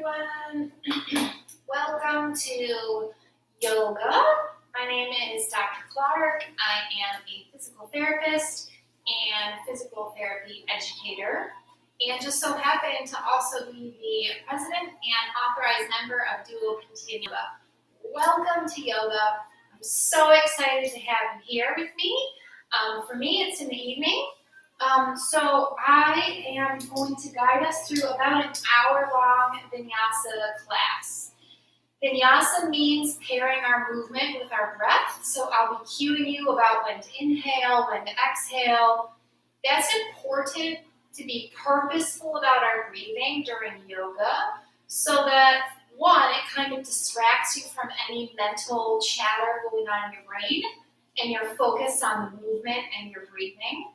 everyone. Welcome to yoga. My name is Dr. Clark. I am a physical therapist and physical therapy educator, and just so happen to also be the president and authorized member of duoPT&YOGA. Welcome to yoga. I'm so excited to have you here with me. For me, it's in the evening. So I am going to guide us through about an hour-long Vinyasa class. Vinyasa means pairing our movement with our breath. So I'll be cueing you about when to inhale, when to exhale. That's important to be purposeful about our breathing during yoga so that, one, it kind of distracts you from any mental chatter going on in your brain and you're focused on the movement and your breathing.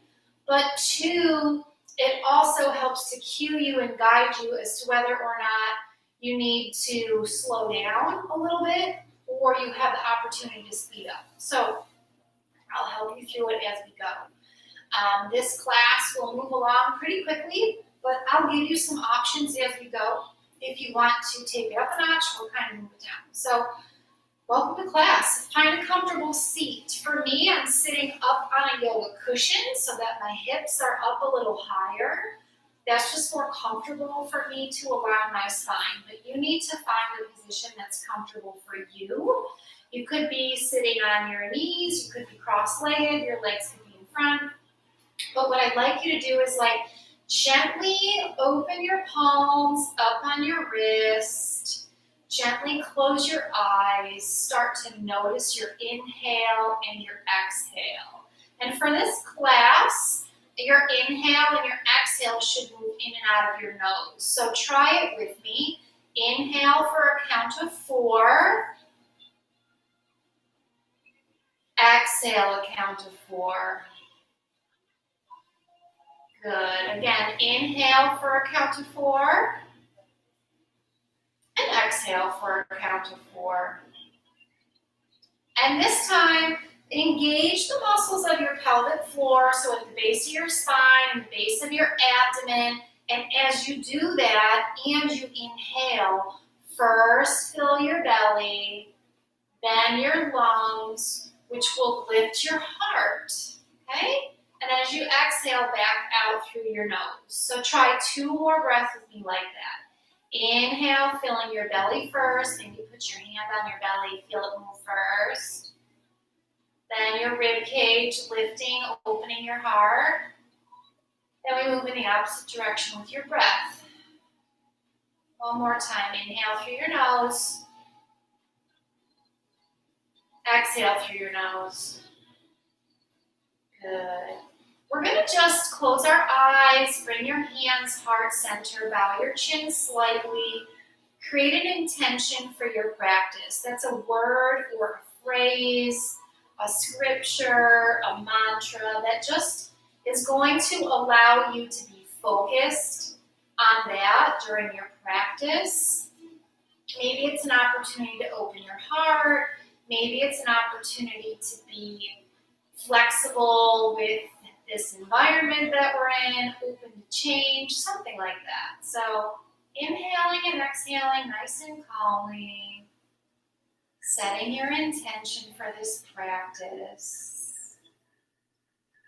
But two, it also helps to cue you and guide you as to whether or not you need to slow down a little bit or you have the opportunity to speed up. So I'll help you through it as we go. This class will move along pretty quickly, but I'll give you some options as we go. If you want to take it up a notch, we'll kind of move it down. So welcome to class. Find a comfortable seat. For me, I'm sitting up on a yoga cushion so that my hips are up a little higher. That's just more comfortable for me to align my spine, but you need to find a position that's comfortable for you. You could be sitting on your knees, you could be cross-legged, your legs could be in front. But what I'd like you to do is gently open your palms up on your wrist. Gently close your eyes, start to notice your inhale and your exhale. And for this class, your inhale and your exhale should move in and out of your nose. So try it with me. Inhale for a count of 4. Exhale a count of 4. Good. Again, inhale for a count of 4. And exhale for a count of 4. And this time, engage the muscles of your pelvic floor, so at the base of your spine and the base of your abdomen. And as you do that, and you inhale, first fill your belly, then your lungs, which will lift your heart, okay? And as you exhale, back out through your nose. So try 2 more breaths with me like that. Inhale, filling your belly first, and you put your hand on your belly, feel it move first. Then your rib cage lifting, opening your heart. Then we move in the opposite direction with your breath. One more time, inhale through your nose. Exhale through your nose. Good. We're going to just close our eyes, bring your hands heart center, bow your chin slightly, create an intention for your practice. That's a word or a phrase, a scripture, a mantra that just is going to allow you to be focused on that during your practice. Maybe it's an opportunity to open your heart. Maybe it's an opportunity to be flexible with this environment that we're in, open to change, something like that. So inhaling and exhaling, nice and calming, setting your intention for this practice.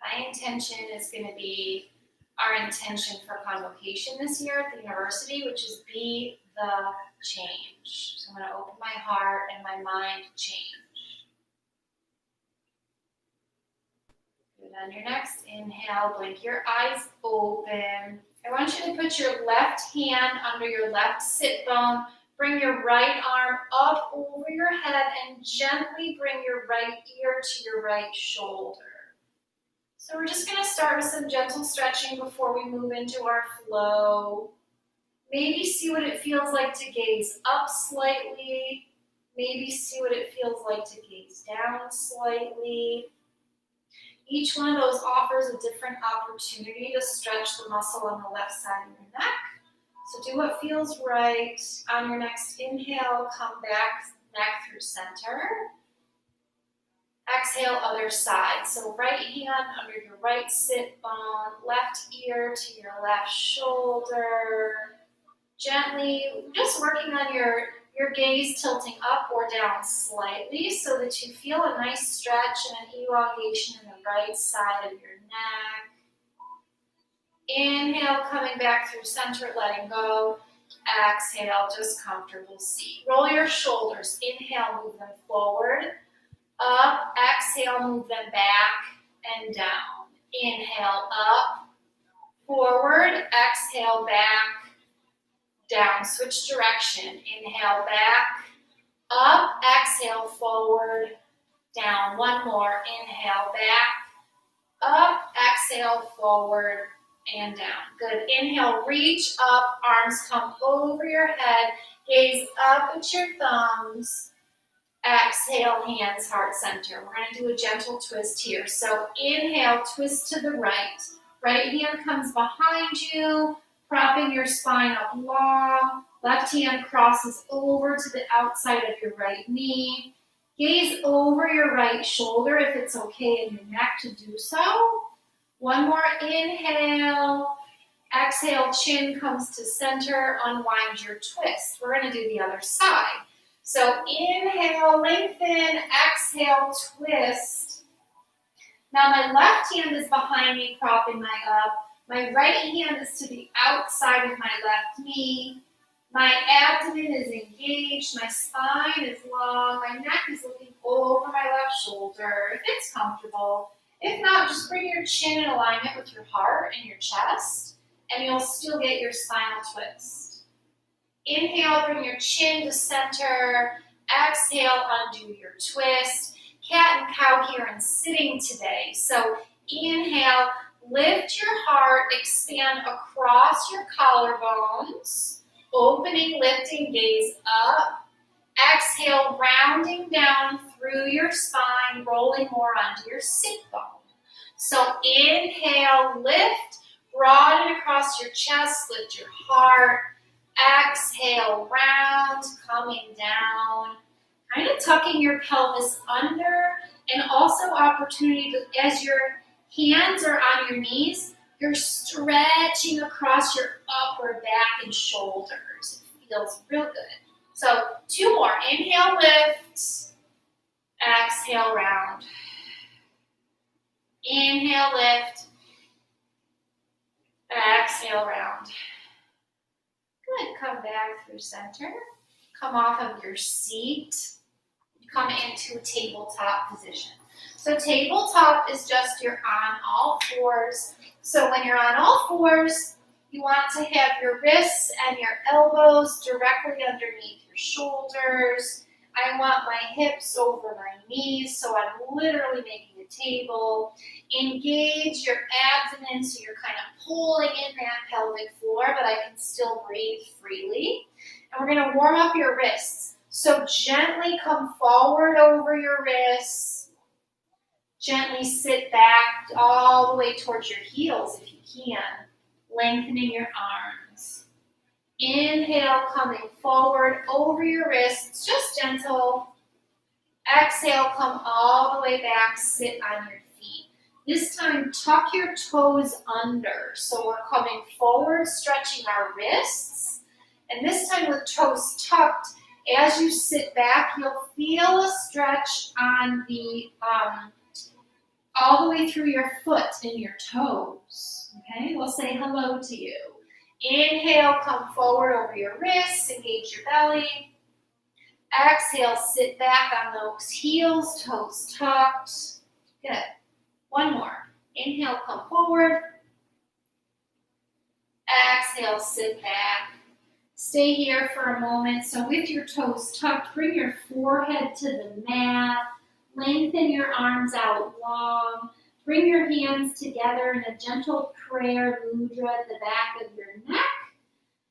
My intention is going to be our intention for convocation this year at the university, which is be the change. So I'm going to open my heart and my mind to change. On your next inhale, blink your eyes open. I want you to put your left hand under your left sit bone. Bring your right arm up over your head and gently bring your right ear to your right shoulder. So we're just going to start with some gentle stretching before we move into our flow. Maybe see what it feels like to gaze up slightly. Maybe see what it feels like to gaze down slightly. Each one of those offers a different opportunity to stretch the muscle on the left side of your neck. So do what feels right. On your next inhale, come back, neck through center. Exhale, other side. So right hand under your right sit bone, left ear to your left shoulder. Gently, just working on your gaze tilting up or down slightly so that you feel a nice stretch and an elongation in the right side of your neck. Inhale, coming back through center, letting go. Exhale, just comfortable seat. Roll your shoulders. Inhale, move them forward. Up. Exhale, move them back and down. Inhale, up. Forward. Exhale, back. Down. Switch direction. Inhale, back. Up. Exhale, forward. Down. One more. Inhale, back. Up. Exhale, forward. And down. Good. Inhale, reach up, arms come over your head, gaze up at your thumbs. Exhale, hands heart center. We're going to do a gentle twist here. So inhale, twist to the right. Right hand comes behind you, propping your spine up long. Left hand crosses over to the outside of your right knee. Gaze over your right shoulder if it's okay in your neck to do so. One more inhale. Exhale, chin comes to center, unwind your twist. We're going to do the other side. So inhale, lengthen, exhale, twist. Now my left hand is behind me, propping my up. My right hand is to the outside of my left knee. My abdomen is engaged, my spine is long, my neck is looking over my left shoulder, if it's comfortable. If not, just bring your chin in alignment with your heart and your chest, and you'll still get your spinal twist. Inhale, bring your chin to center. Exhale, undo your twist. Cat and cow here and sitting today. So inhale, lift your heart, expand across your collarbones. Opening, lifting, gaze up. Exhale, rounding down through your spine, rolling more onto your sit bone. So inhale, lift, broaden across your chest, lift your heart. Exhale, round, coming down. Kind of tucking your pelvis under, and also opportunity to, as your hands are on your knees, you're stretching across your upper back and shoulders. It feels real good. So 2 more. Inhale, lift. Exhale, round. Inhale, lift. Exhale, round. Good. Come back through center. Come off of your seat. Come into a tabletop position. So tabletop is just you're on all fours. So when you're on all fours, you want to have your wrists and your elbows directly underneath your shoulders. I want my hips over my knees, so I'm literally making a table. Engage your abdomen so you're kind of pulling in that pelvic floor, but I can still breathe freely. And we're going to warm up your wrists. So gently come forward over your wrists. Gently sit back all the way towards your heels if you can, lengthening your arms. Inhale, coming forward over your wrists, just gentle. Exhale, come all the way back, sit on your feet. This time, tuck your toes under. So we're coming forward, stretching our wrists. And this time with toes tucked, as you sit back, you'll feel a stretch on the all the way through your foot and your toes. Okay, we'll say hello to you. Inhale, come forward over your wrists, engage your belly. Exhale, sit back on those heels, toes tucked. Good. One more. Inhale, come forward. Exhale, sit back. Stay here for a moment. So with your toes tucked, bring your forehead to the mat. Lengthen your arms out long. Bring your hands together in a gentle prayer mudra at the back of your neck.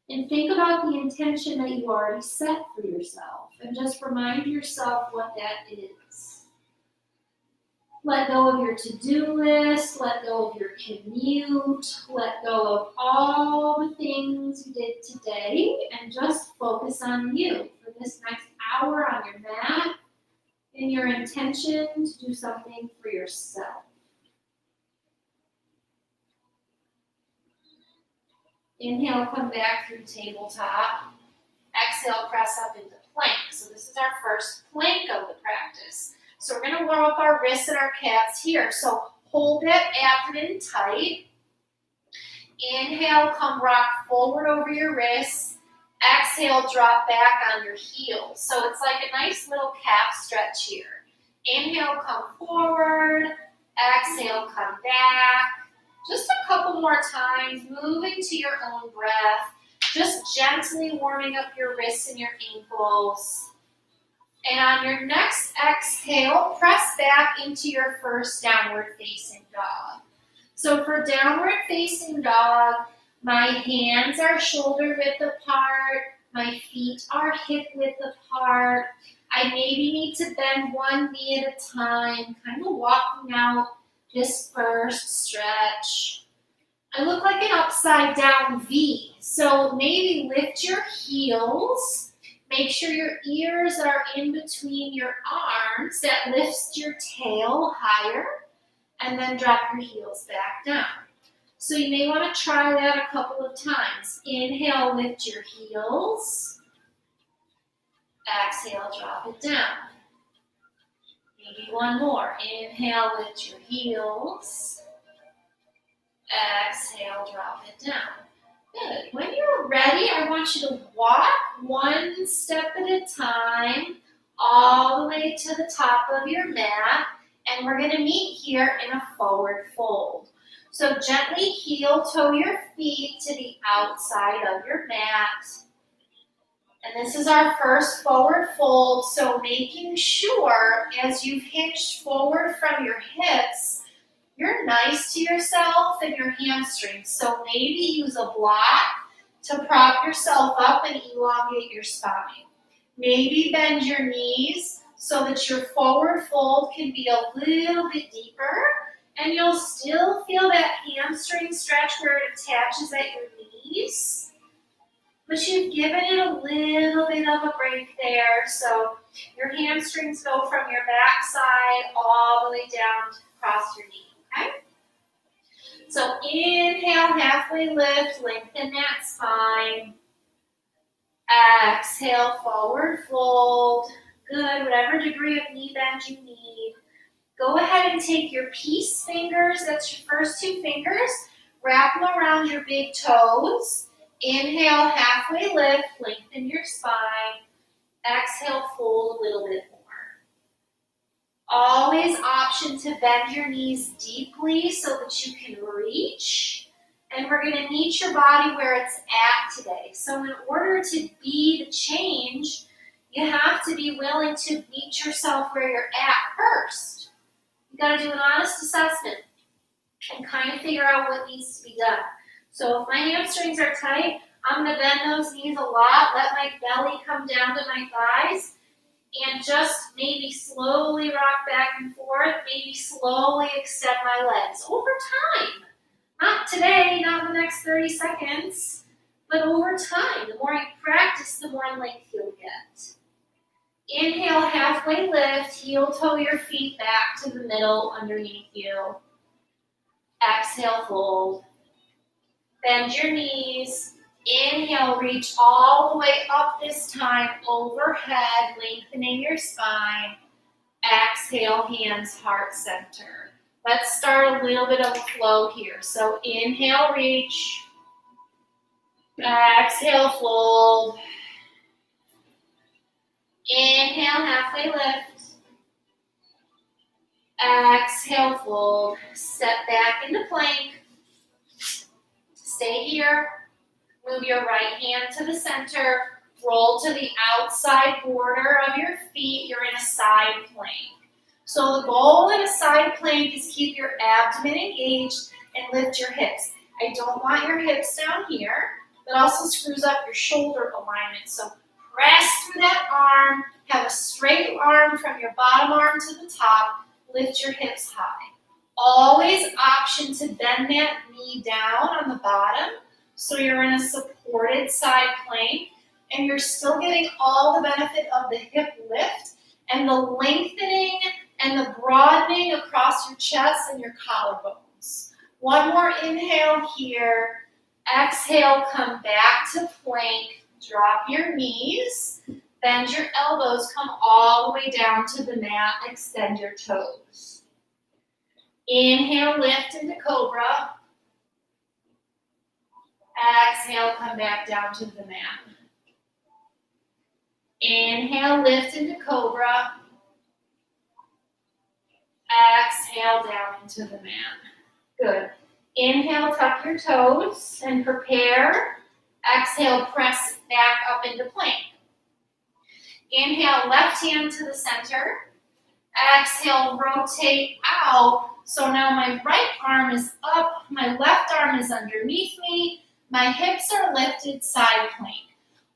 And think about the intention that you already set for yourself. And just remind yourself what that is. Let go of your to-do list. Let go of your commute. Let go of all the things you did today. And just focus on you for this next hour on your mat. In your intention to do something for yourself. Inhale, come back through tabletop. Exhale, press up into plank. So this is our first plank of the practice. So we're going to warm up our wrists and our calves here. So hold that abdomen tight. Inhale, come rock forward over your wrists. Exhale, drop back on your heels. So it's like a nice little calf stretch here. Inhale, come forward. Exhale, come back. Just a couple more times, moving to your own breath. Just gently warming up your wrists and your ankles. And on your next exhale, press back into your first downward facing dog. So for downward facing dog, my hands are shoulder width apart. My feet are hip width apart. I maybe need to bend one knee at a time, kind of walking out this first stretch. I look like an upside down V. So maybe lift your heels. Make sure your ears are in between your arms. That lifts your tail higher. And then drop your heels back down. So you may want to try that a couple of times. Inhale, lift your heels. Exhale, drop it down. Maybe one more. Inhale, lift your heels. Exhale, drop it down. Good. When you're ready, I want you to walk one step at a time all the way to the top of your mat. And we're going to meet here in a forward fold. So gently heel toe your feet to the outside of your mat. And this is our first forward fold. So making sure as you've hinged forward from your hips, you're nice to yourself and your hamstrings. So maybe use a block to prop yourself up and elongate your spine. Maybe bend your knees so that your forward fold can be a little bit deeper, and you'll still feel that hamstring stretch where it attaches at your knees, but you've given it a little bit of a break there, so your hamstrings go from your backside all the way down across your knee, okay? So inhale, halfway lift, lengthen that spine. Exhale, forward fold. Good, whatever degree of knee bend you need. Go ahead and take your peace fingers, that's your first two fingers, wrap them around your big toes. Inhale, halfway lift, lengthen your spine. Exhale, fold a little bit more. Always option to bend your knees deeply so that you can reach. And we're going to meet your body where it's at today. So in order to be the change, you have to be willing to meet yourself where you're at first. You got to do an honest assessment and kind of figure out what needs to be done. So if my hamstrings are tight, I'm going to bend those knees a lot, let my belly come down to my thighs, and just maybe slowly rock back and forth, maybe slowly extend my legs over time. Not today, not in the next 30 seconds, but over time. The more you practice, the more length you'll get. Inhale, halfway lift, heel toe your feet back to the middle underneath you. Exhale, fold. Bend your knees. Inhale, reach all the way up this time, overhead, lengthening your spine. Exhale, hands heart center. Let's start a little bit of a flow here. So inhale, reach. Exhale, fold. Inhale, halfway lift. Exhale, fold. Step back into plank. Stay here. Move your right hand to the center. Roll to the outside border of your feet. You're in a side plank. So the goal in a side plank is keep your abdomen engaged and lift your hips. I don't want your hips down here. That also screws up your shoulder alignment. So press through that arm. Have a straight arm from your bottom arm to the top. Lift your hips high. Always option to bend that knee down on the bottom so you're in a supported side plank and you're still getting all the benefit of the hip lift and the lengthening and the broadening across your chest and your collarbones. One more inhale here. Exhale, come back to plank. Drop your knees. Bend your elbows. Come all the way down to the mat. Extend your toes. Inhale, lift into cobra. Exhale, come back down to the mat. Inhale, lift into cobra. Exhale, down into the mat. Good. Inhale, tuck your toes and prepare. Exhale, press back up into plank. Inhale, left hand to the center. Exhale, rotate out. So now my right arm is up, my left arm is underneath me, my hips are lifted, side plank.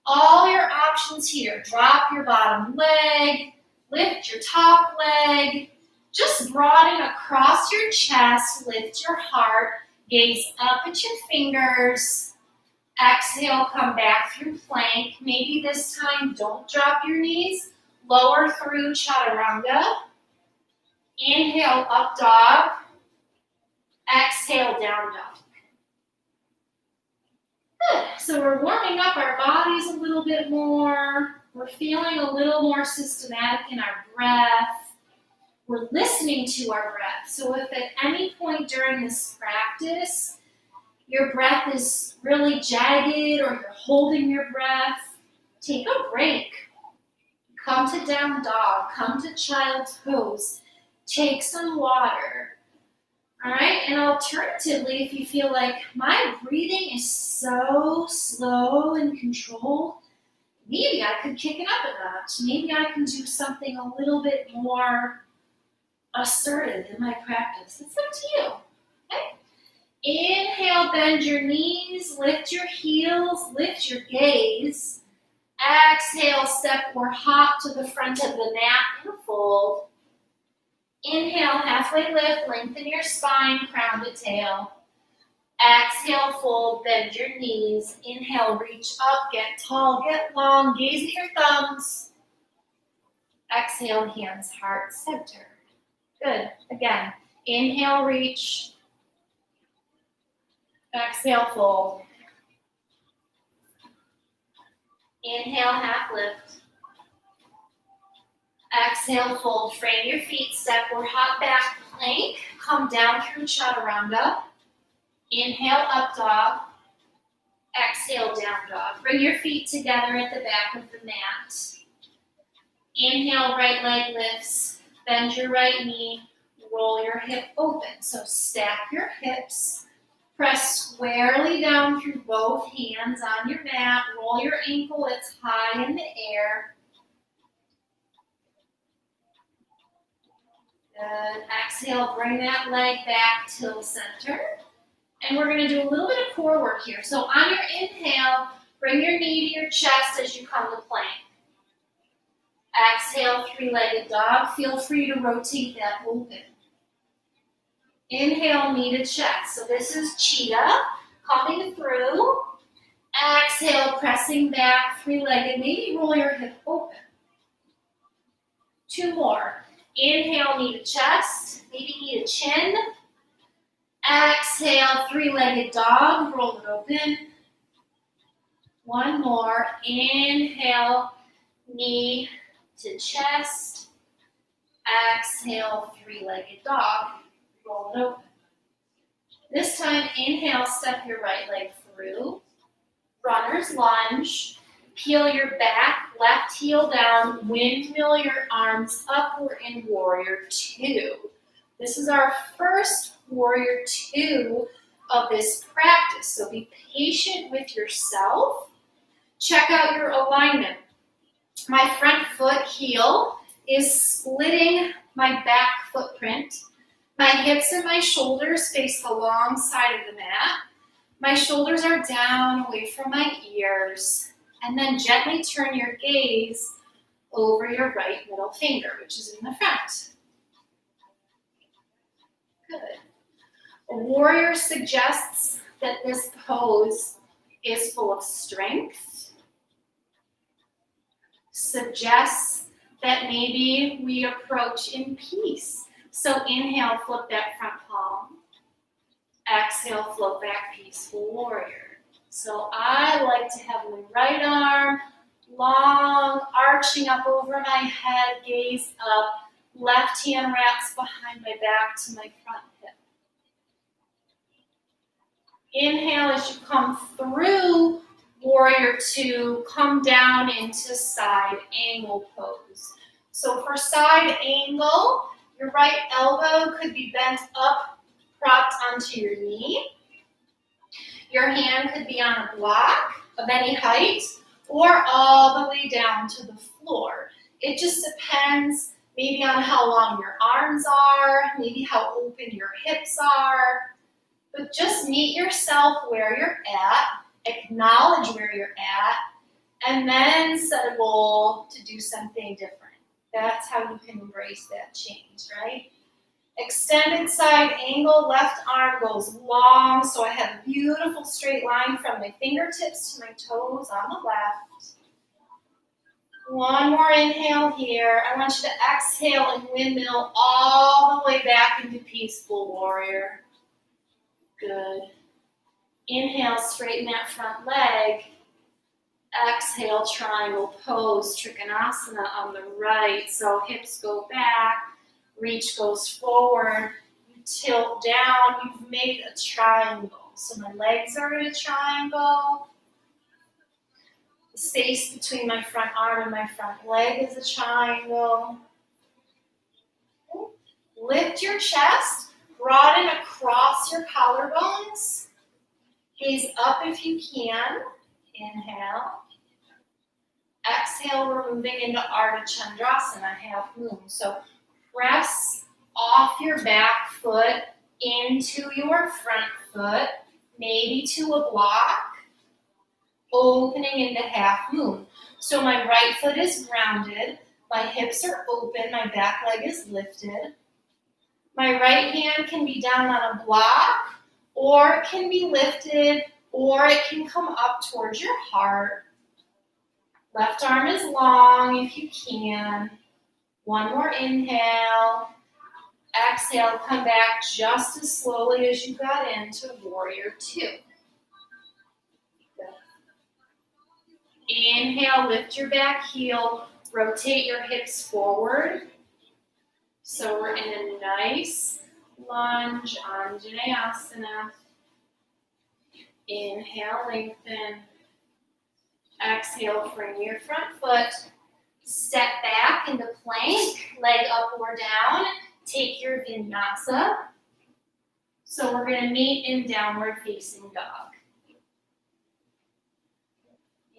All your options here. Drop your bottom leg, lift your top leg, just broaden across your chest, lift your heart, gaze up at your fingers. Exhale, come back through plank. Maybe this time don't drop your knees. Lower through chaturanga. Inhale, up dog. Exhale, down dog. Good. So we're warming up our bodies a little bit more. We're feeling a little more systematic in our breath. We're listening to our breath. So if at any point during this practice, your breath is really jagged or you're holding your breath, take a break. Come to down dog. Come to child's pose. Take some water. All right, and alternatively, if you feel like my breathing is so slow and controlled, maybe I could kick it up a notch. Maybe I can do something a little bit more assertive in my practice. It's up to you. Okay? Inhale, bend your knees, lift your heels, lift your gaze. Exhale, step or hop to the front of the mat in a fold. Inhale, halfway lift, lengthen your spine, crown to tail. Exhale, fold, bend your knees. Inhale, reach up, get tall, get long, gaze at your thumbs. Exhale, hands, heart, center. Good. Again, inhale, reach. Exhale, fold. Inhale, half lift. Exhale, fold. Frame your feet, step or hop back, plank. Come down through chaturanga. Inhale, up dog. Exhale, down dog. Bring your feet together at the back of the mat. Inhale, right leg lifts. Bend your right knee. Roll your hip open. So stack your hips. Press squarely down through both hands on your mat. Roll your anklets high in the air. Good. Exhale, bring that leg back till center. And we're going to do a little bit of core work here. So on your inhale, bring your knee to your chest as you come to plank. Exhale, three-legged dog. Feel free to rotate that open. Inhale, knee to chest. So this is cheetah, coming through. Exhale, pressing back, three-legged. Maybe roll your hip open. Two more. Inhale, knee to chest, maybe knee to chin. Exhale, three-legged dog, roll it open. One more. Inhale, knee to chest. Exhale, three-legged dog, roll it open. This time, inhale, step your right leg through. Runner's lunge. Peel your back, left heel down, windmill your arms upward in warrior two. This is our first warrior two of this practice. So be patient with yourself. Check out your alignment. My front foot heel is splitting my back footprint. My hips and my shoulders face the long side of the mat. My shoulders are down away from my ears. And then gently turn your gaze over your right middle finger, which is in the front. Good. A warrior suggests that this pose is full of strength. Suggests that maybe we approach in peace. So inhale, flip that front palm. Exhale, float back, peaceful warrior. So I like to have my right arm long, arching up over my head, gaze up. Left hand wraps behind my back to my front hip. Inhale as you come through warrior two, come down into side angle pose. So for side angle, your right elbow could be bent up, propped onto your knee. Your hand could be on a block of any height or all the way down to the floor. It just depends maybe on how long your arms are, maybe how open your hips are. But just meet yourself where you're at, acknowledge where you're at, and then set a goal to do something different. That's how you can embrace that change, right? Extended side angle, left arm goes long, so I have a beautiful straight line from my fingertips to my toes on the left. One more inhale here. I want you to exhale and windmill all the way back into peaceful warrior. Good. Inhale, straighten that front leg. Exhale, triangle pose, Trikonasana on the right. So hips go back, reach goes forward, you tilt down, you've made a triangle. So my legs are in a triangle. The space between my front arm and my front leg is a triangle. Lift your chest, broaden across your collarbones. Gaze up if you can. Inhale. Exhale, we're moving into Ardha Chandrasana, half moon. So press off your back foot into your front foot, maybe to a block, opening into half moon. So my right foot is grounded, my hips are open, my back leg is lifted. My right hand can be down on a block, or it can be lifted, or it can come up towards your heart. Left arm is long if you can. One more inhale. Exhale, come back just as slowly as you got into warrior two. Inhale, lift your back heel, rotate your hips forward. So we're in a nice lunge, Anjaneyasana. Inhale, lengthen. Exhale, bring your front foot. Step back into plank, leg up or down. Take your Vinyasa. So we're going to meet in downward facing dog.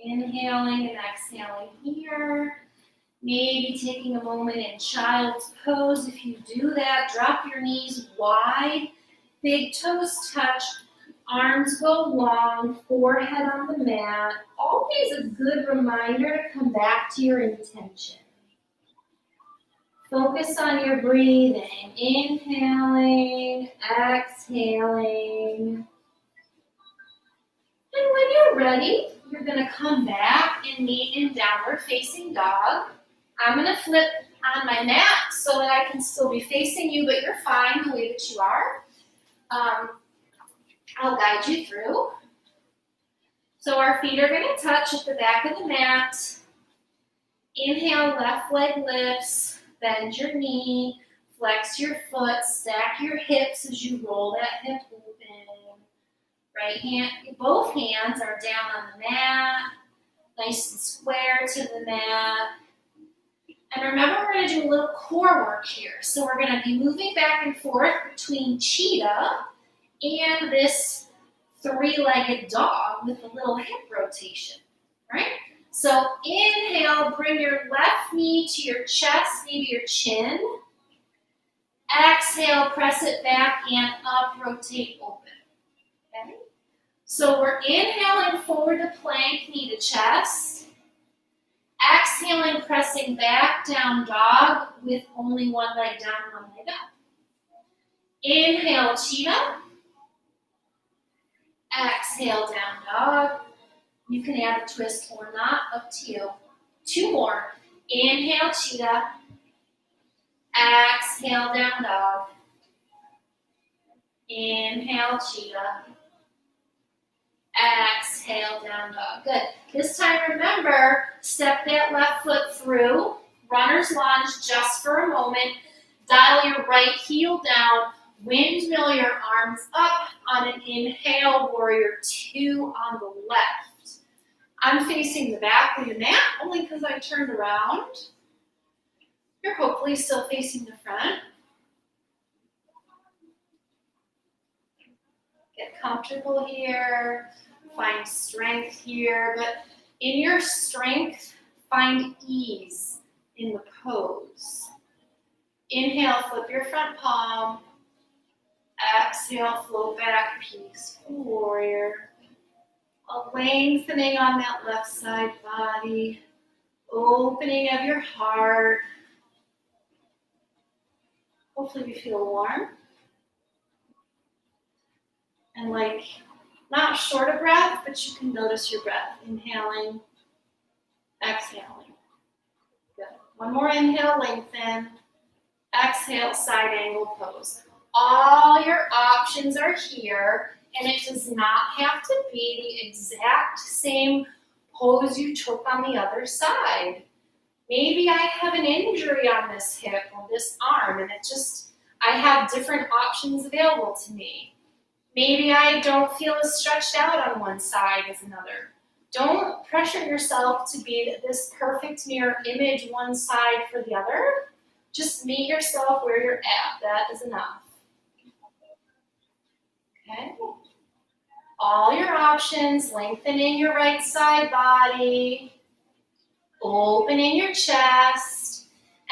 Inhaling and exhaling here. Maybe taking a moment in child's pose. If you do that, drop your knees wide. Big toes touch. Arms go long. Forehead on the mat. Always a good reminder to come back to your intention. Focus on your breathing. Inhaling, exhaling. And when you're ready, you're going to come back and meet in downward facing dog. I'm going to flip on my mat so that I can still be facing you, but you're fine the way that you are. I'll guide you through. So our feet are going to touch at the back of the mat. Inhale, left leg lifts, bend your knee, flex your foot, stack your hips as you roll that hip open. Right hand, both hands are down on the mat, nice and square to the mat. And remember, we're going to do a little core work here. So we're going to be moving back and forth between cheetah and this three-legged dog with a little hip rotation, right? So inhale, bring your left knee to your chest, maybe your chin. Exhale, press it back and up, rotate open. Okay? So we're inhaling forward to plank, knee to chest. Exhaling, pressing back, down dog with only one leg down, one leg up. Inhale, cheetah. Exhale, down dog. You can add a twist or not, up to you. Two more. Inhale, cheetah. Exhale, down dog. Inhale, cheetah. Exhale, down dog. Good. This time, remember, step that left foot through. Runner's lunge just for a moment. Dial your right heel down. Windmill your arms up on an inhale, warrior two on the left. I'm facing the back of the mat only because I turned around. You're hopefully still facing the front. Get comfortable here. Find strength here, but in your strength, find ease in the pose. Inhale, flip your front palm. Exhale, float back, peaceful warrior. A lengthening on that left side body. Opening of your heart. Hopefully you feel warm. And like, not short of breath, but you can notice your breath. Inhaling, exhaling. Good. One more inhale, lengthen. Exhale, side angle pose. All your options are here, and it does not have to be the exact same pose you took on the other side. Maybe I have an injury on this hip or this arm, and I have different options available to me. Maybe I don't feel as stretched out on one side as another. Don't pressure yourself to be this perfect mirror image one side for the other. Just meet yourself where you're at. That is enough. Okay? All your options, lengthening your right side body, opening your chest,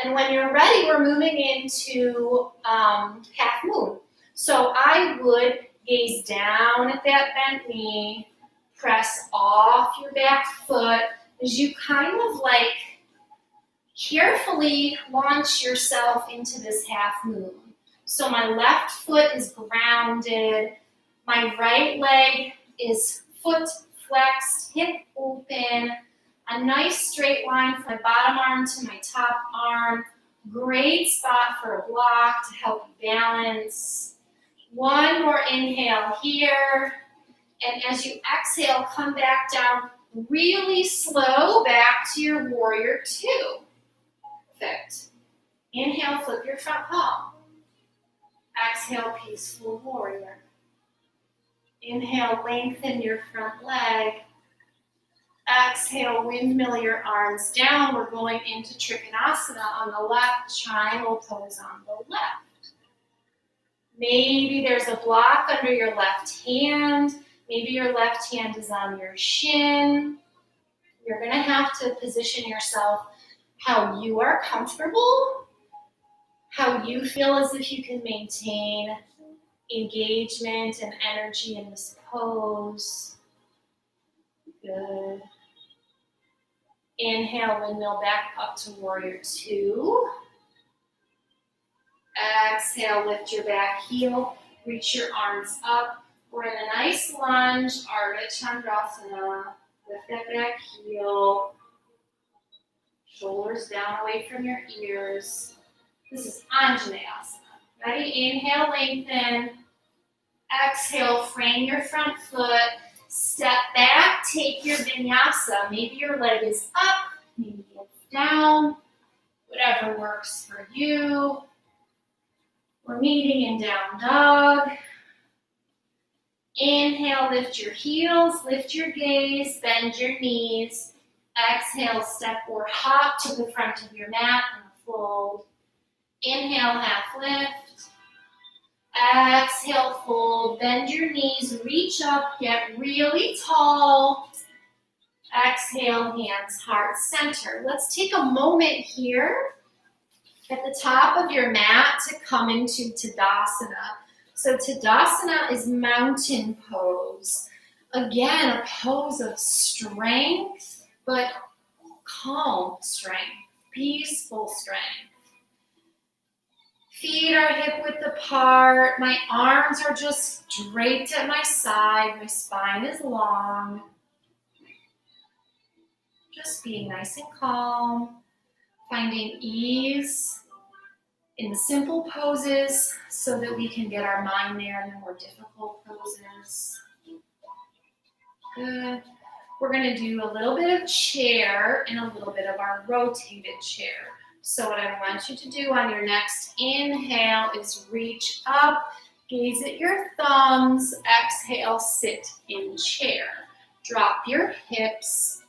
and when you're ready, we're moving into half moon. So I would gaze down at that bent knee, press off your back foot as you kind of like carefully launch yourself into this half moon. So my left foot is grounded, my right leg is foot flexed, hip open, a nice straight line from my bottom arm to my top arm. Great spot for a block to help you balance. One more inhale here, and as you exhale, come back down really slow back to your warrior two. Perfect. Inhale, flip your front palm. Exhale, peaceful warrior. Inhale, lengthen your front leg. Exhale, windmill your arms down. We're going into Trikonasana on the left, triangle pose on the left. Maybe there's a block under your left hand. Maybe your left hand is on your shin. You're going to have to position yourself how you are comfortable, how you feel as if you can maintain engagement and energy in this pose. Good. Inhale, windmill back up to warrior two. Exhale, lift your back heel, reach your arms up. We're in a nice lunge, Ardha Chandrasana. Lift that back heel. Shoulders down away from your ears. This is Anjaneyasana. Ready? Inhale, lengthen. Exhale, frame your front foot. Step back, take your vinyasa. Maybe your leg is up, maybe it's down. Whatever works for you. We're meeting in down dog. Inhale, lift your heels, lift your gaze, bend your knees. Exhale, step or hop to the front of your mat and fold. Inhale, half lift. Exhale, fold. Bend your knees, reach up, get really tall. Exhale, hands, heart center. Let's take a moment here at the top of your mat to come into Tadasana. So Tadasana is mountain pose. Again, a pose of strength, but calm strength, peaceful strength. Feet are hip width apart. My arms are just draped at my side. My spine is long. Just being nice and calm. Finding ease in the simple poses so that we can get our mind there in the more difficult poses. Good. We're going to do a little bit of chair and a little bit of our rotated chair. So what I want you to do on your next inhale is reach up, gaze at your thumbs, exhale, sit in chair. Drop your hips.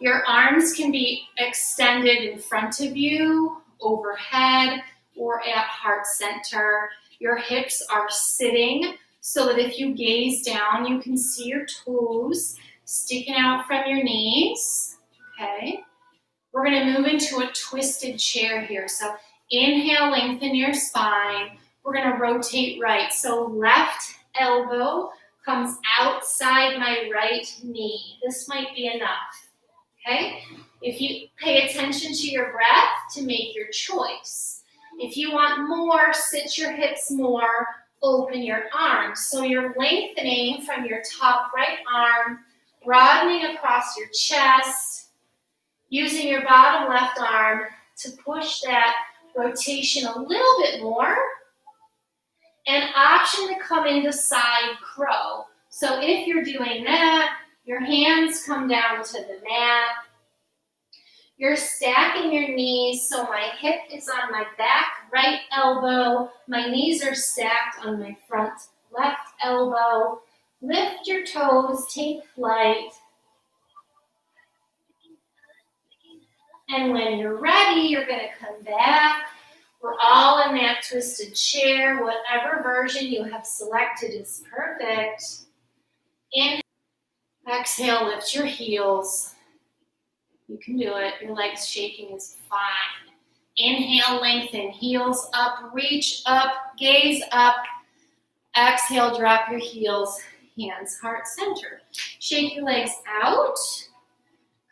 Your arms can be extended in front of you, overhead, or at heart center. Your hips are sitting so that if you gaze down, you can see your toes sticking out from your knees, okay? We're gonna move into a twisted chair here. So inhale, lengthen your spine. We're gonna rotate right. So left elbow comes outside my right knee. This might be enough, okay? If you pay attention to your breath to make your choice. If you want more, sit your hips more, open your arms. So you're lengthening from your top right arm, broadening across your chest, using your bottom left arm to push that rotation a little bit more. An option to come into side crow. So if you're doing that, your hands come down to the mat. You're stacking your knees so my hip is on my back right elbow. My knees are stacked on my front left elbow. Lift your toes, take flight. And when you're ready, you're going to come back. We're all in that twisted chair. Whatever version you have selected is perfect. Inhale, exhale, lift your heels. You can do it. Your legs shaking is fine. Inhale, lengthen, heels up, reach up, gaze up. Exhale, drop your heels, hands heart center. Shake your legs out.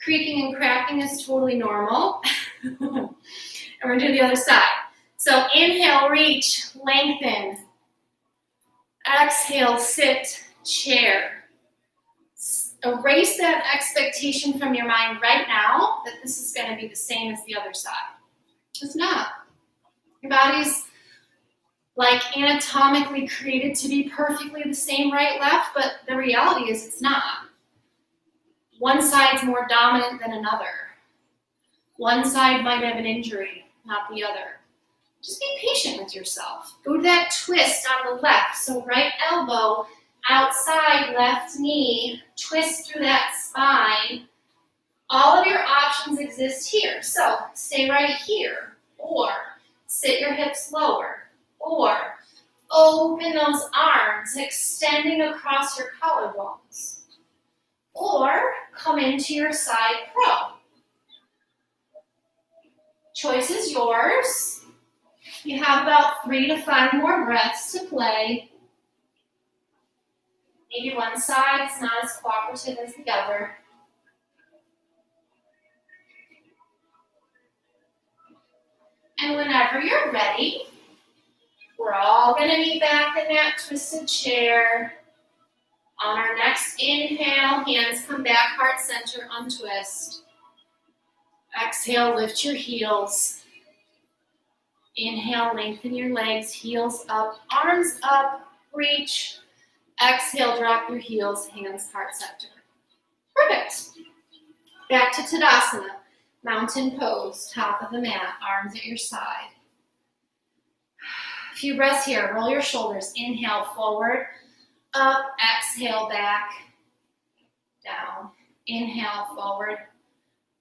Creaking and cracking is totally normal. And we're going to do the other side. So inhale, reach, lengthen. Exhale, sit, chair. Erase that expectation from your mind right now that this is going to be the same as the other side. It's not. Your body's like anatomically created to be perfectly the same right, left, but the reality is it's not. One side's more dominant than another. One side might have an injury, not the other. Just be patient with yourself. Go to that twist on the left. So right elbow, outside left knee, twist through that spine. All of your options exist here. So stay right here, or sit your hips lower, or open those arms, extending across your collarbones, or come into your side crow. Choice is yours. You have about 3 to 5 more breaths to play. Maybe one side is not as cooperative as the other. And whenever you're ready, we're all going to be back in that twisted chair. On our next inhale, hands come back, heart center, untwist. Exhale, lift your heels. Inhale, lengthen your legs, heels up, arms up, reach. Exhale, drop your heels, hands, heart center. Perfect. Back to Tadasana, mountain pose, top of the mat, arms at your side. A few breaths here. Roll your shoulders. Inhale, forward, up, exhale, back, down. Inhale, forward,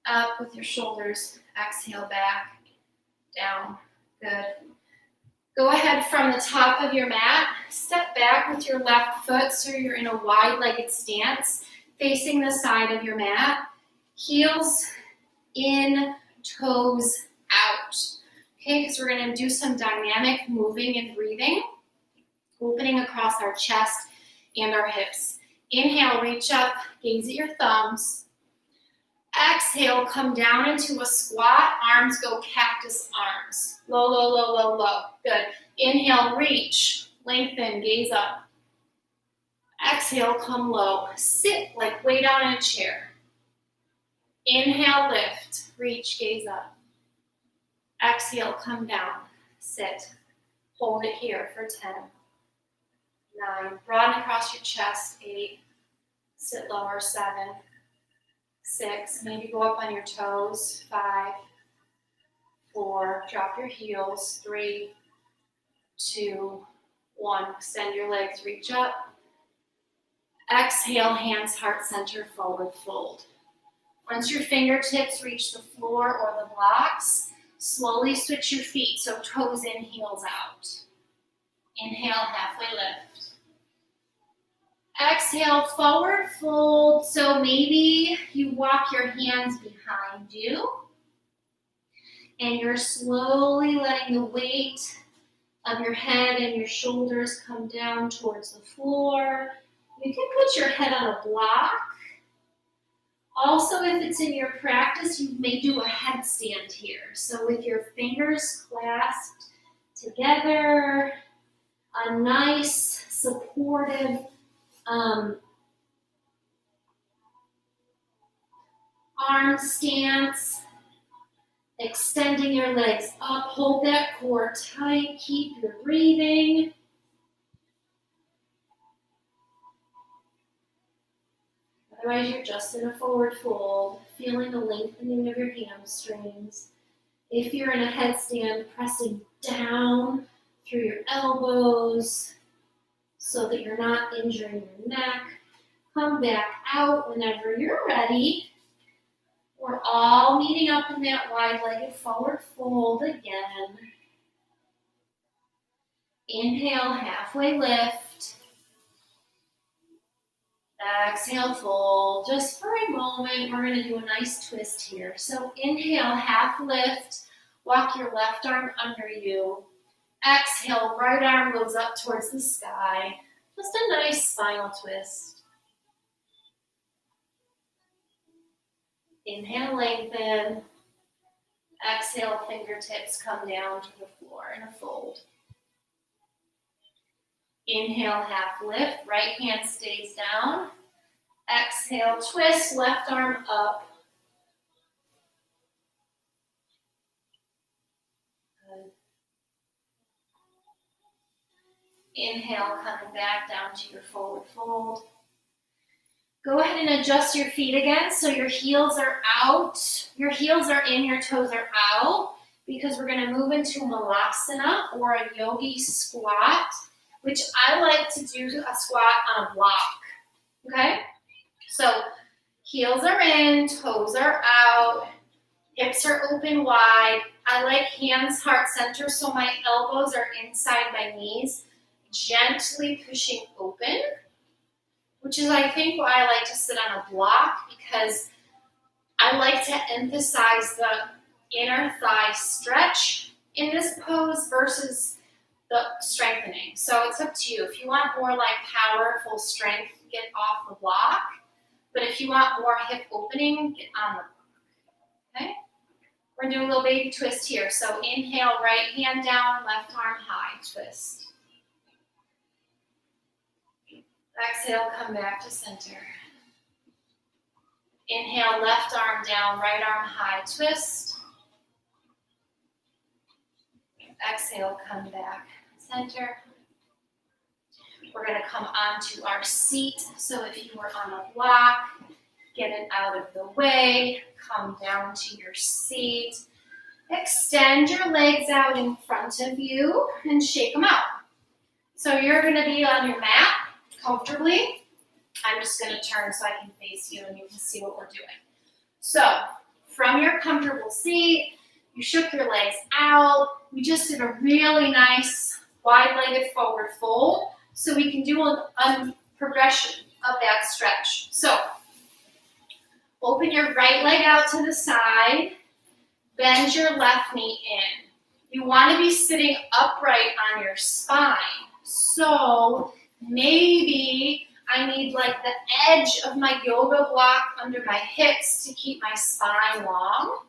up with your shoulders. Exhale, back, down. Good. Go ahead from the top of your mat. Step back with your left foot so you're in a wide-legged stance, facing the side of your mat. Heels in, toes out. Okay, because we're going to do some dynamic moving and breathing, opening across our chest and our hips. Inhale, reach up, gaze at your thumbs. Exhale, come down into a squat. Arms go cactus arms. Low, low, low, low, low. Good. Inhale, reach, lengthen, gaze up. Exhale, come low. Sit like way down in a chair. Inhale, lift, reach, gaze up. Exhale, come down, sit. Hold it here for 10, 9. Broaden across your chest, 8, Sit lower, 7, 6, maybe go up on your toes, 5, 4, drop your heels, 3, 2, 1. Extend your legs, reach up. Exhale, hands, heart center, forward fold. Once your fingertips reach the floor or the blocks, slowly switch your feet, so toes in, heels out. Inhale, halfway lift. Exhale, forward fold, so maybe you walk your hands behind you, and you're slowly letting the weight of your head and your shoulders come down towards the floor. You can put your head on a block. Also, if it's in your practice, you may do a headstand here. So with your fingers clasped together, a nice supportive arm stance, extending your legs up, hold that core tight, keep your breathing. Otherwise, you're just in a forward fold, feeling the lengthening of your hamstrings. If you're in a headstand, pressing down through your elbows so that you're not injuring your neck. Come back out whenever you're ready. We're all meeting up in that wide-legged forward fold again. Inhale, halfway lift. Exhale, fold. Just for a moment, we're going to do a nice twist here. So inhale, half lift. Walk your left arm under you. Exhale, right arm goes up towards the sky. Just a nice spinal twist. Inhale, lengthen. Exhale, fingertips come down to the floor in a fold. Inhale, half lift. Right hand stays down. Exhale, twist, left arm up. Good. Inhale, coming back down to your forward fold. Go ahead and adjust your feet again so your heels are out. Your heels are in, your toes are out, because we're going to move into Malasana or a yogi squat, which I like to do a squat on a block. Okay? So heels are in, toes are out, hips are open wide. I like hands heart center, so my elbows are inside my knees, gently pushing open, which is, I think, why I like to sit on a block, because I like to emphasize the inner thigh stretch in this pose versus the strengthening. So it's up to you. If you want more like powerful strength, get off the block. But if you want more hip opening, get on the block. Okay? We're doing a little baby twist here. So inhale, right hand down, left arm high, twist. Exhale, come back to center. Inhale, left arm down, right arm high, twist. Exhale, come back, center. We're going to come onto our seat. So if you were on a block, get it out of the way. Come down to your seat. Extend your legs out in front of you and shake them out. So you're going to be on your mat comfortably. I'm just going to turn so I can face you and you can see what we're doing. So from your comfortable seat, you shook your legs out. We just did a really nice wide-legged forward fold, so we can do a progression of that stretch. So open your right leg out to the side, bend your left knee in. You want to be sitting upright on your spine. So maybe I need like the edge of my yoga block under my hips to keep my spine long.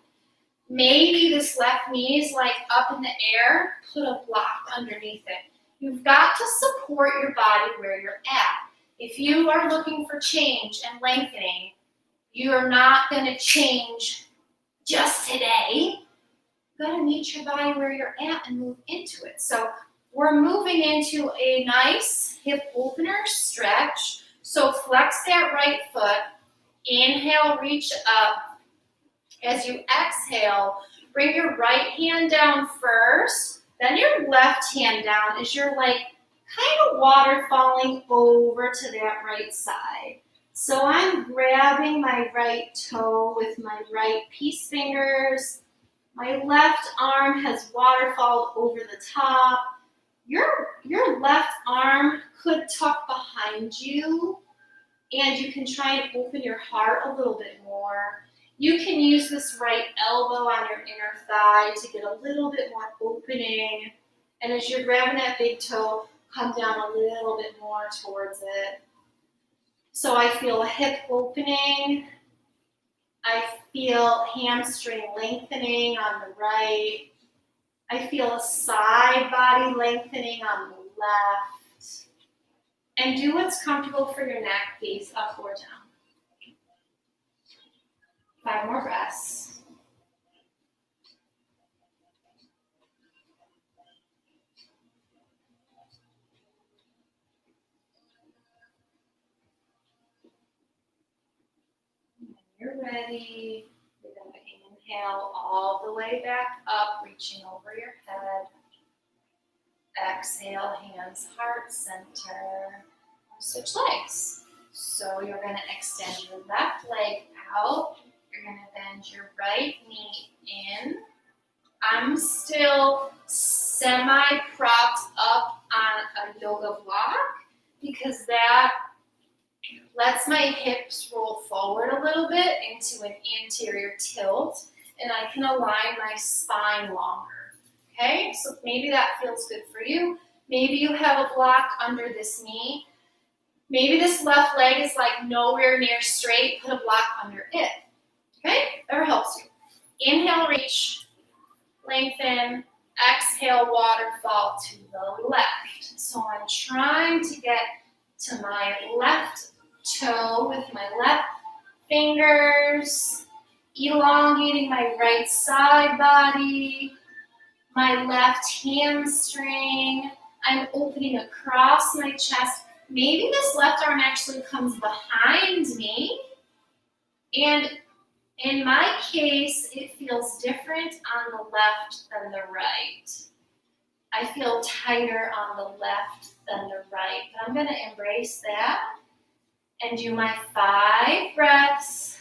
Maybe this left knee is like up in the air, put a block underneath it. You've got to support your body where you're at. If you are looking for change and lengthening, you are not going to change just today. You've got to meet your body where you're at and move into it. So we're moving into a nice hip opener stretch. So flex that right foot. Inhale, reach up. As you exhale, bring your right hand down first, then your left hand down as you're like kind of waterfalling over to that right side. So I'm grabbing my right toe with my right peace fingers. My left arm has waterfalled over the top. Your left arm could tuck behind you, and you can try and open your heart a little bit more. You can use this right elbow on your inner thigh to get a little bit more opening. And as you're grabbing that big toe, come down a little bit more towards it. So I feel a hip opening. I feel hamstring lengthening on the right. I feel a side body lengthening on the left. And do what's comfortable for your neck, gaze up or down. 5 more breaths. When you're ready, you're going to inhale all the way back up, reaching over your head. Exhale, hands, heart center. Switch legs. So you're going to extend your left leg out. You're going to bend your right knee in. I'm still semi-propped up on a yoga block because that lets my hips roll forward a little bit into an anterior tilt, and I can align my spine longer. Okay, so maybe that feels good for you. Maybe you have a block under this knee. Maybe this left leg is like nowhere near straight. Put a block under it. Okay, whatever helps you. Inhale, reach, lengthen. Exhale, waterfall to the left. So I'm trying to get to my left toe with my left fingers, elongating my right side body, my left hamstring. I'm opening across my chest. Maybe this left arm actually comes behind me. And in my case, it feels different on the left than the right. I feel tighter on the left than the right. But I'm going to embrace that and do my 5 breaths.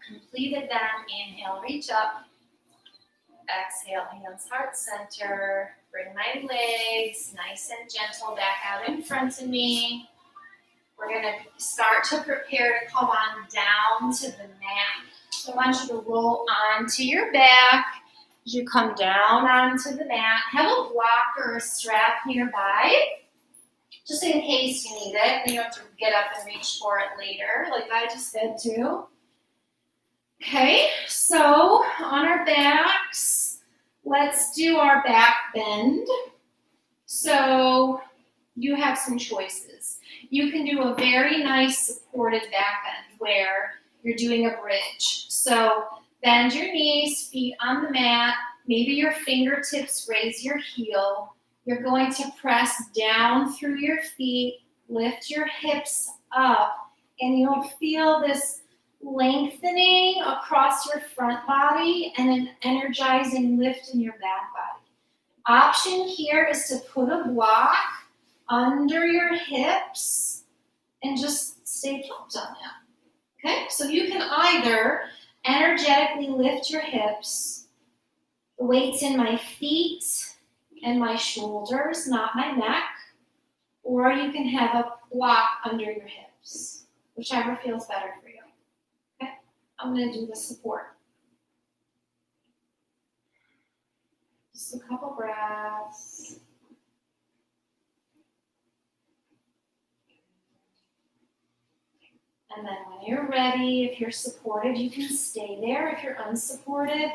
Completed them. Inhale, reach up. Exhale, hands, heart center. Bring my legs nice and gentle back out in front of me. We're going to start to prepare to come on down to the mat. So I want you to roll onto your back as you come down onto the mat. Have a block or a strap nearby, just in case you need it. You don't have to get up and reach for it later, like I just did too. Okay, so on our backs, let's do our back bend. So you have some choices. You can do a very nice supported back bend where you're doing a bridge. So bend your knees, feet on the mat, maybe your fingertips raise your heel. You're going to press down through your feet, lift your hips up, and you'll feel this lengthening across your front body and an energizing lift in your back body. Option here is to put a block under your hips and just stay pumped on that. Okay, so you can either energetically lift your hips, the weight's in my feet and my shoulders, not my neck, or you can have a block under your hips, whichever feels better for you. Okay, I'm going to do the support. Just a couple breaths. And then when you're ready, if you're supported, you can stay there. If you're unsupported,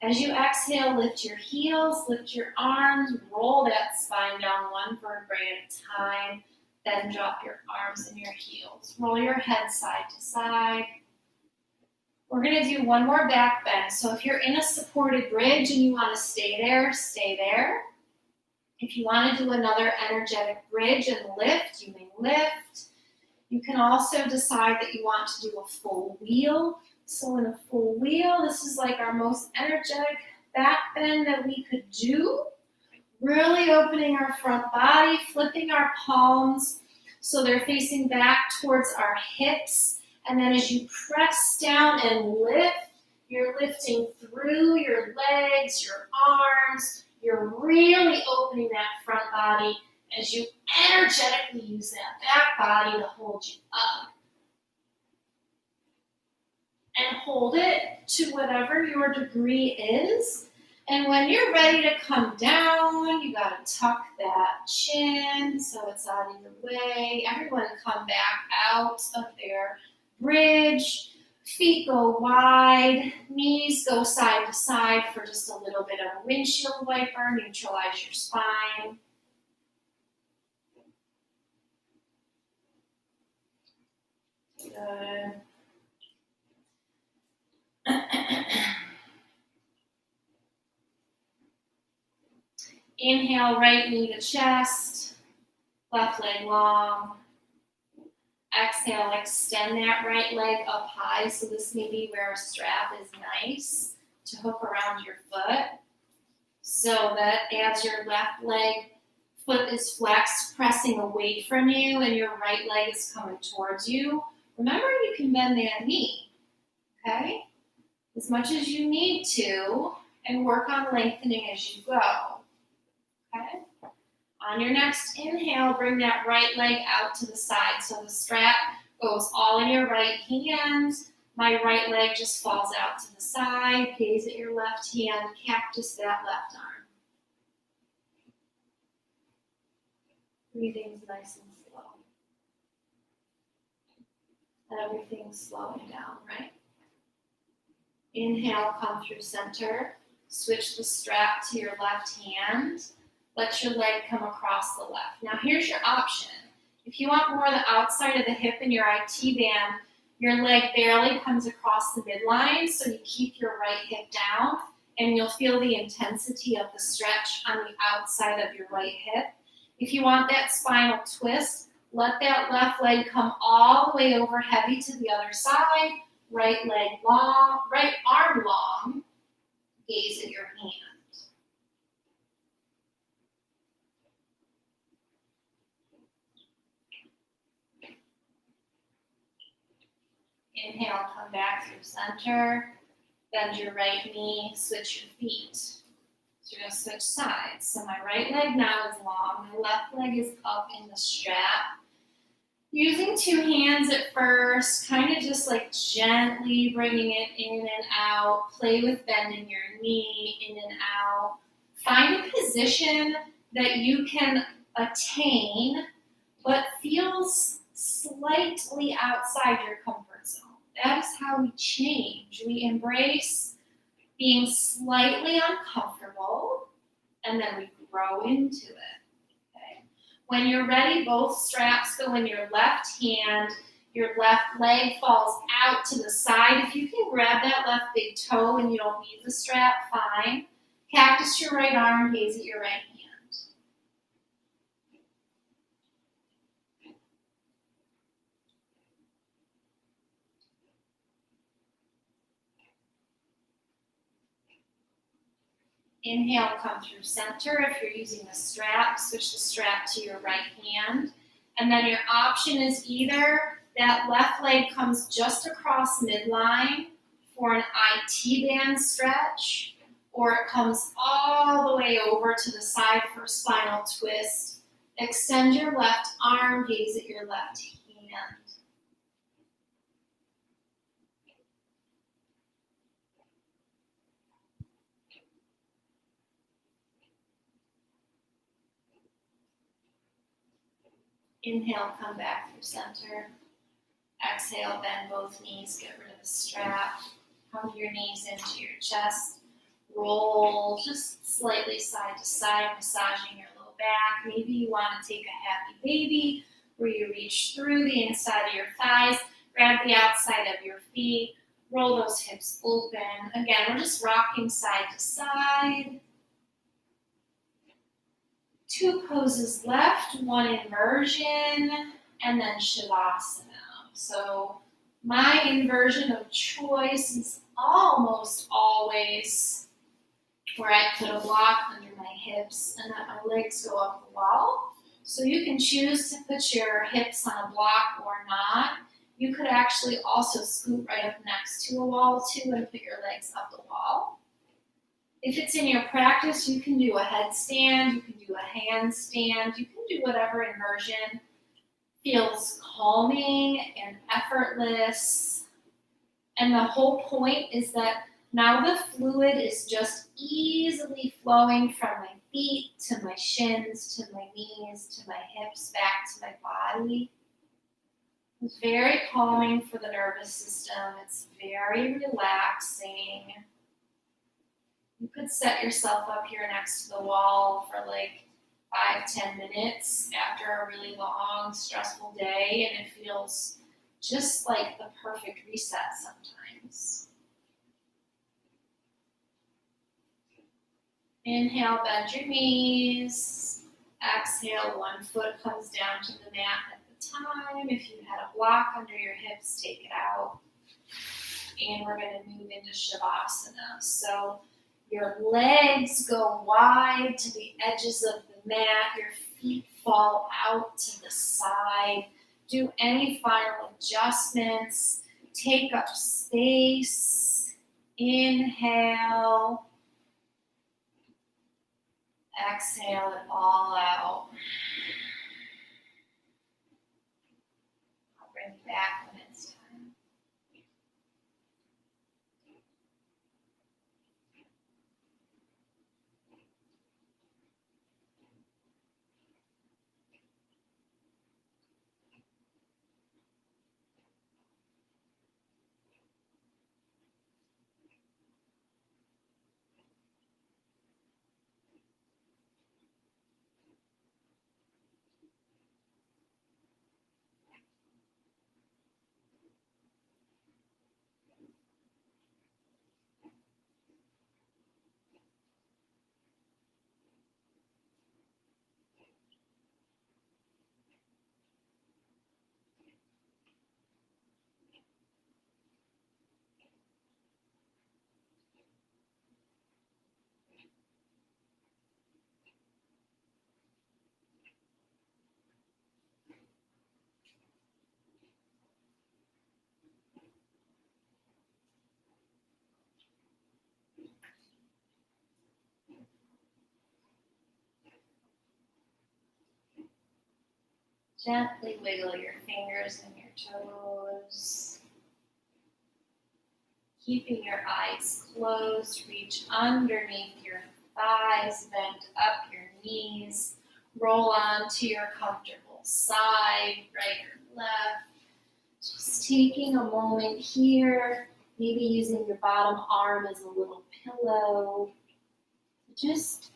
as you exhale, lift your heels, lift your arms, roll that spine down one vertebrae at a time, then drop your arms and your heels. Roll your head side to side. We're going to do one more back bend. So if you're in a supported bridge and you want to stay there, stay there. If you want to do another energetic bridge and lift, you may lift. You can also decide that you want to do a full wheel. So in a full wheel, this is like our most energetic back bend that we could do. Really opening our front body, flipping our palms so they're facing back towards our hips. And then as you press down and lift, you're lifting through your legs, your arms. You're really opening that front body as you energetically use that back body to hold you up. And hold it to whatever your degree is. And when you're ready to come down, you gotta tuck that chin so it's out of your way. Everyone come back out of their bridge. Feet go wide, knees go side to side for just a little bit of a windshield wiper, neutralize your spine. Good. Inhale, right knee to chest, left leg long. Exhale, extend that right leg up high. So this may be where a strap is nice to hook around your foot. So that as your left leg foot is flexed, pressing away from you, and your right leg is coming towards you, remember you can bend that knee, okay? As much as you need to, and work on lengthening as you go, okay? On your next inhale, bring that right leg out to the side. So the strap goes all in your right hand. My right leg just falls out to the side. Gaze at your left hand. Cactus that left arm. Breathing's nice and slow. Everything's slowing down, right? Inhale, come through center. Switch the strap to your left hand. Let your leg come across the left. Now here's your option. If you want more of the outside of the hip in your IT band, your leg barely comes across the midline, so you keep your right hip down, and you'll feel the intensity of the stretch on the outside of your right hip. If you want that spinal twist, let that left leg come all the way over heavy to the other side, right leg long, right arm long, gaze at your hand. Inhale, come back through center. Bend your right knee, switch your feet. So you're going to switch sides. So my right leg now is long. My left leg is up in the strap. Using two hands at first, kind of just like gently bringing it in and out. Play with bending your knee in and out. Find a position that you can attain, but feels slightly outside your comfort zone. That is how we change. We embrace being slightly uncomfortable, and then we grow into it. Okay? When you're ready, both straps go in your left hand. Your left leg falls out to the side. If you can grab that left big toe and you don't need the strap, fine. Cactus your right arm, gaze at your right hand. Inhale, come through center. If you're using the strap, switch the strap to your right hand. And then your option is either that left leg comes just across midline for an IT band stretch, or it comes all the way over to the side for a spinal twist. Extend your left arm, gaze at your left hand. Inhale, come back through center. Exhale, bend both knees, get rid of the strap. Hug your knees into your chest. Roll just slightly side to side, massaging your low back. Maybe you want to take a happy baby where you reach through the inside of your thighs, grab the outside of your feet, Roll those hips open. Again, we're just rocking side to side. 2 poses left, 1 inversion, and then Shavasana. So my inversion of choice is almost always where I put a block under my hips and let my legs go up the wall. So you can choose to put your hips on a block or not. You could actually also scoot right up next to a wall too and put your legs up the wall. If it's in your practice, you can do a headstand, you can do a handstand, you can do whatever inversion feels calming and effortless. And the whole point is that now the fluid is just easily flowing from my feet to my shins, to my knees, to my hips, back to my body. It's very calming for the nervous system. It's very relaxing. You could set yourself up here next to the wall for like 5-10 minutes after a really long, stressful day, and it feels just like the perfect reset sometimes. Inhale, bend your knees. Exhale, 1 foot comes down to the mat at the time. If you had a block under your hips, take it out. And we're going to move into Shavasana. So your legs go wide to the edges of the mat. Your feet fall out to the side. Do any final adjustments. Take up space. Inhale. Exhale it all out. I'll bring it back when it's time. Gently wiggle your fingers and your toes. Keeping your eyes closed, reach underneath your thighs, bend up your knees, roll onto your comfortable side, right or left. Just taking a moment here, maybe using your bottom arm as a little pillow. Just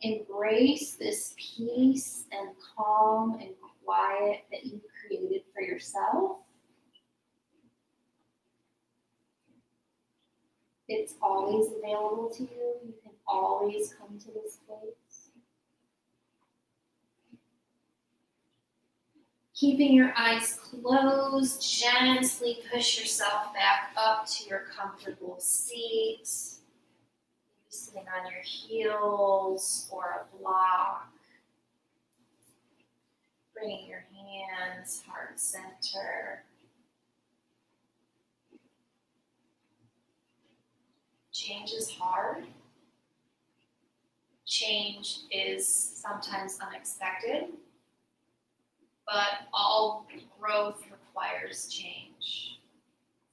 embrace this peace and calm and quiet that you created for yourself. It's always available to you. You can always come to this place. Keeping your eyes closed, gently push yourself back up to your comfortable seat. Maybe sitting on your heels or a block. Bringing your hands heart center. Change is hard. Change is sometimes unexpected, but all growth requires change.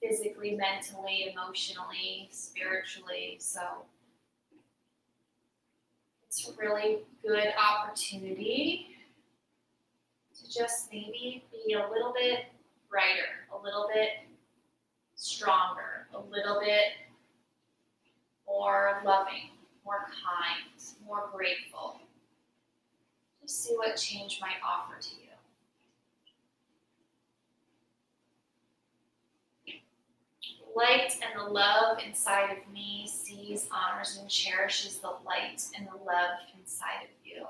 Physically, mentally, emotionally, spiritually. So it's a really good opportunity to just maybe be a little bit brighter, a little bit stronger, a little bit more loving, more kind, more grateful. Just see what change might offer to you. light and the love inside of me sees, honors, and cherishes the light and the love inside of you.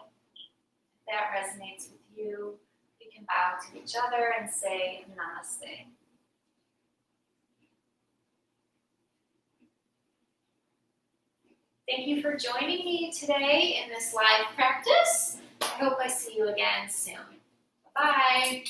If that resonates with you, we can bow to each other and say namaste. Thank you for joining me today in this live practice. I hope I see you again soon. Bye.